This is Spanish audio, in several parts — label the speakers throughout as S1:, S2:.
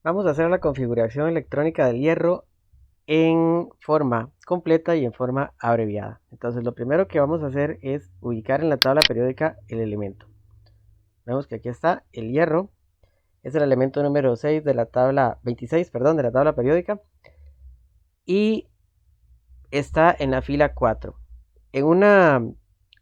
S1: Vamos a hacer la configuración electrónica del hierro en forma completa y en forma abreviada. Entonces lo primero que vamos a hacer es ubicar en la tabla periódica el elemento. Vemos que aquí está el hierro, es el elemento número 6 de la tabla 26, perdón, de la tabla periódica, y está en la fila 4. En una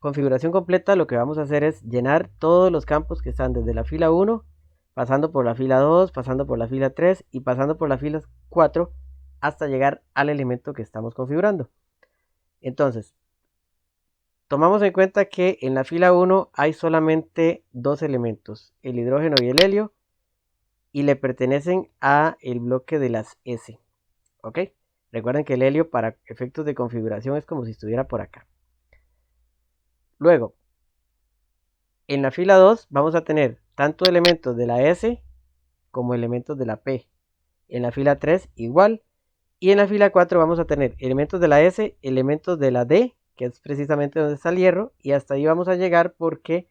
S1: configuración completa lo que vamos a hacer es llenar todos los campos que están desde la fila 1, pasando por la fila 2, pasando por la fila 3 y pasando por la fila 4 hasta llegar al elemento que estamos configurando. Entonces, tomamos en cuenta que en la fila 1 hay solamente dos elementos, el hidrógeno y el helio, y le pertenecen a el bloque de las S. ¿Ok? Recuerden que el helio para efectos de configuración es como si estuviera por acá. Luego, en la fila 2 vamos a tener tanto elementos de la S como elementos de la P. En la fila 3 igual. Y en la fila 4 vamos a tener elementos de la S, elementos de la D, que es precisamente donde está el hierro. Y hasta ahí vamos a llegar porque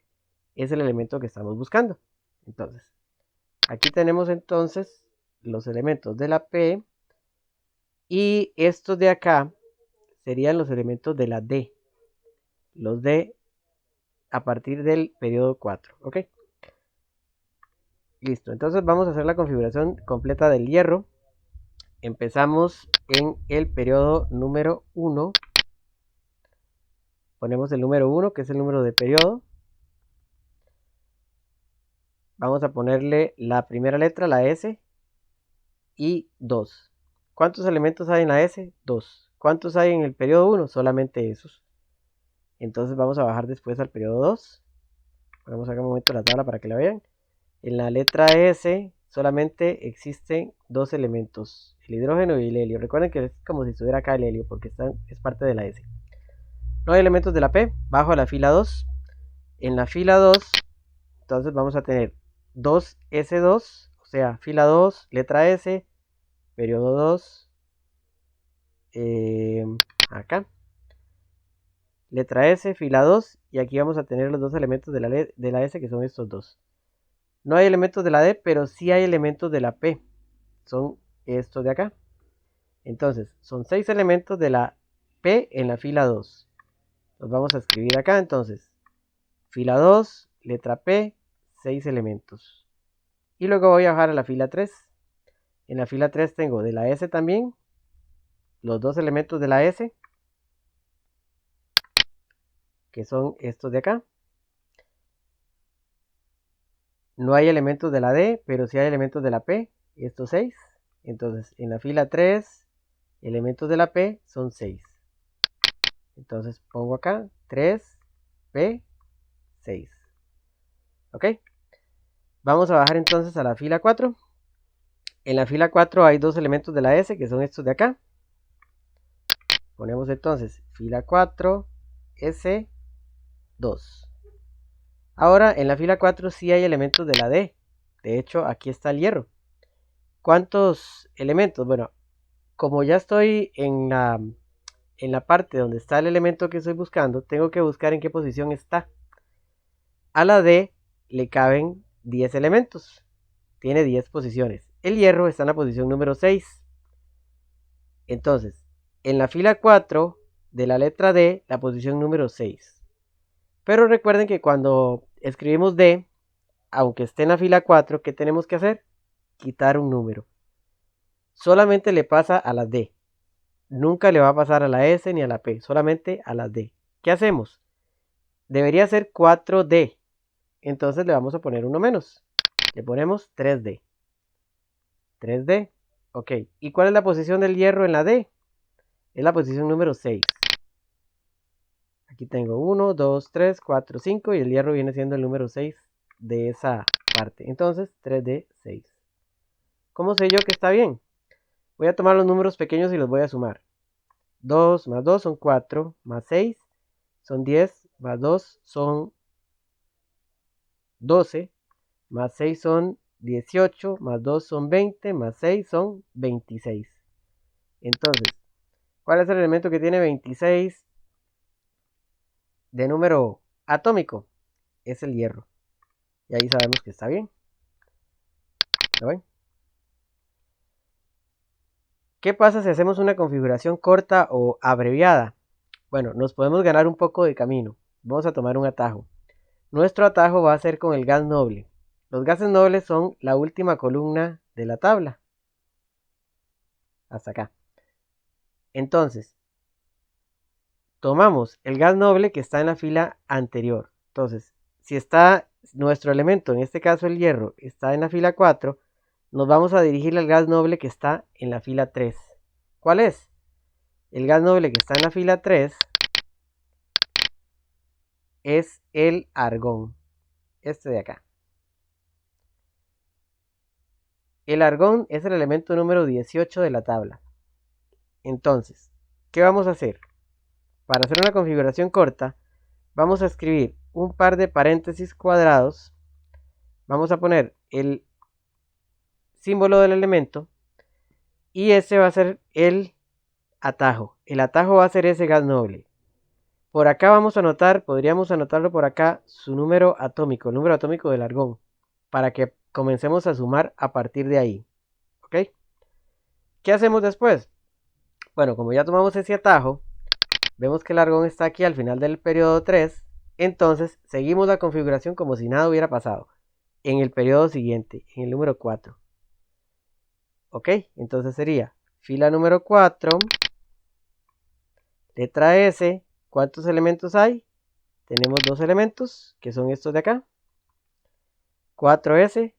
S1: es el elemento que estamos buscando. Entonces, aquí tenemos entonces los elementos de la P. Y estos de acá serían los elementos de la D. Los D a partir del periodo 4. ¿Ok? Listo. Entonces vamos a hacer la configuración completa del hierro. Empezamos en el periodo número 1. Ponemos el número 1, que es el número de periodo. Vamos a ponerle la primera letra, la S, y 2. ¿Cuántos elementos hay en la S? 2. ¿Cuántos hay en el periodo 1? Solamente esos. Entonces vamos a bajar después al periodo 2. Ponemos acá un momento la tabla para que la vean. En la letra S solamente existen dos elementos, el hidrógeno y el helio. Recuerden que es como si estuviera acá el helio porque es parte de la S. No hay elementos de la P, bajo a la fila 2. En la fila 2, entonces vamos a tener 2S2, o sea, fila 2, letra S, periodo 2, acá, letra S, fila 2, y aquí vamos a tener los dos elementos de la S, que son estos dos. No hay elementos de la D, pero sí hay elementos de la P, son estos de acá. Entonces, son 6 elementos de la P en la fila 2. Los vamos a escribir acá, entonces, fila 2, letra P, 6 elementos. Y luego voy a bajar a la fila 3. En la fila 3 tengo de la S también, los dos elementos de la S, que son estos de acá. No hay elementos de la D, pero sí hay elementos de la P, estos 6. Entonces, en la fila 3, elementos de la P son 6. Entonces, pongo acá 3, P, 6. ¿Ok? Vamos a bajar entonces a la fila 4. En la fila 4 hay dos elementos de la S, que son estos de acá. Ponemos entonces fila 4, S, 2. Ahora en la fila 4 sí hay elementos de la D. De hecho, aquí está el hierro. ¿Cuántos elementos? Bueno, como ya estoy en la parte donde está el elemento que estoy buscando, tengo que buscar en qué posición está. A la D le caben 10 elementos. Tiene 10 posiciones. El hierro está en la posición número 6. Entonces, en la fila 4 de la letra D, la posición número 6. Pero recuerden que cuando escribimos D, aunque esté en la fila 4, ¿qué tenemos que hacer? Quitar un número. Solamente le pasa a la D. Nunca le va a pasar a la S ni a la P, solamente a la D. ¿Qué hacemos? Debería ser 4D. Entonces le vamos a poner uno menos. Le ponemos 3D. 3D. Ok. ¿Y cuál es la posición del hierro en la D? Es la posición número 6. Aquí tengo 1, 2, 3, 4, 5 y el hierro viene siendo el número 6 de esa parte. Entonces 3D 6. ¿Cómo sé yo que está bien? Voy a tomar los números pequeños y los voy a sumar. 2 más 2 son 4, más 6 son 10, más 2 son 12, más 6 son 18, más 2 son 20, más 6 son 26. Entonces, ¿cuál es el elemento que tiene 26 de número atómico? Es el hierro. Y ahí sabemos que está bien. ¿Lo ven? ¿Qué pasa si hacemos una configuración corta o abreviada? Bueno, nos podemos ganar un poco de camino. Vamos a tomar un atajo. Nuestro atajo va a ser con el gas noble. Los gases nobles son la última columna de la tabla. Hasta acá. Entonces, tomamos el gas noble que está en la fila anterior. Entonces, si está nuestro elemento, en este caso el hierro, está en la fila 4, nos vamos a dirigir al gas noble que está en la fila 3. ¿Cuál es? El gas noble que está en la fila 3 es el argón. Este de acá. El argón es el elemento número 18 de la tabla. Entonces, ¿qué vamos a hacer? Para hacer una configuración corta, vamos a escribir un par de paréntesis cuadrados. Vamos a poner el símbolo del elemento y ese va a ser el atajo. El atajo va a ser ese gas noble. Por acá vamos a anotar, podríamos anotarlo por acá, su número atómico, el número atómico del argón, para que comencemos a sumar a partir de ahí. ¿Ok? ¿Qué hacemos después? Bueno, como ya tomamos ese atajo, vemos que el argón está aquí al final del periodo 3, entonces seguimos la configuración como si nada hubiera pasado en el periodo siguiente, en el número 4. ¿Ok? Entonces sería fila número 4, letra S. ¿Cuántos elementos hay? Tenemos 2 elementos, que son estos de acá. 4S,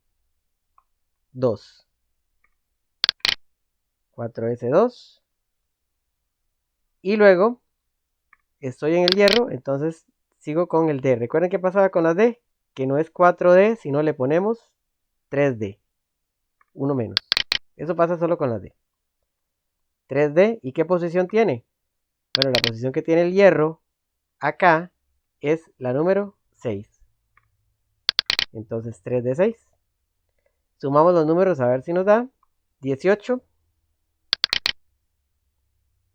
S1: 2. 4S2. Y luego estoy en el hierro, entonces sigo con el D. Recuerden qué pasaba con la D, que no es 4D, sino le ponemos 3D. Uno menos. Eso pasa solo con la D. 3D, ¿y qué posición tiene? Bueno, la posición que tiene el hierro acá es la número 6. Entonces 3D6. Sumamos los números a ver si nos da 18.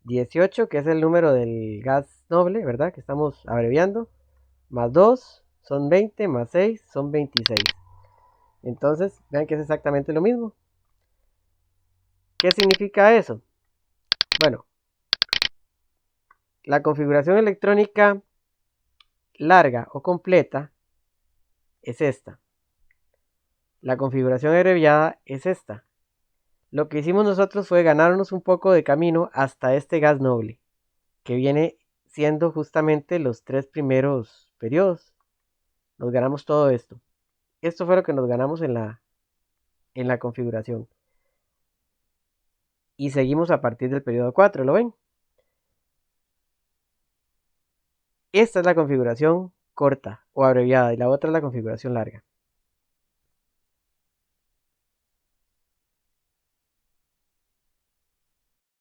S1: 18, que es el número del gas noble, ¿verdad? Que estamos abreviando. Más 2 son 20, más 6 son 26. Entonces, vean que es exactamente lo mismo. ¿Qué significa eso? Bueno, la configuración electrónica larga o completa es esta. La configuración abreviada es esta. Lo que hicimos nosotros fue ganarnos un poco de camino hasta este gas noble, que viene siendo justamente los 3 primeros periodos. Nos ganamos todo esto. Esto fue lo que nos ganamos en la configuración. Y seguimos a partir del periodo 4, ¿lo ven? Esta es la configuración corta o abreviada y la otra es la configuración larga.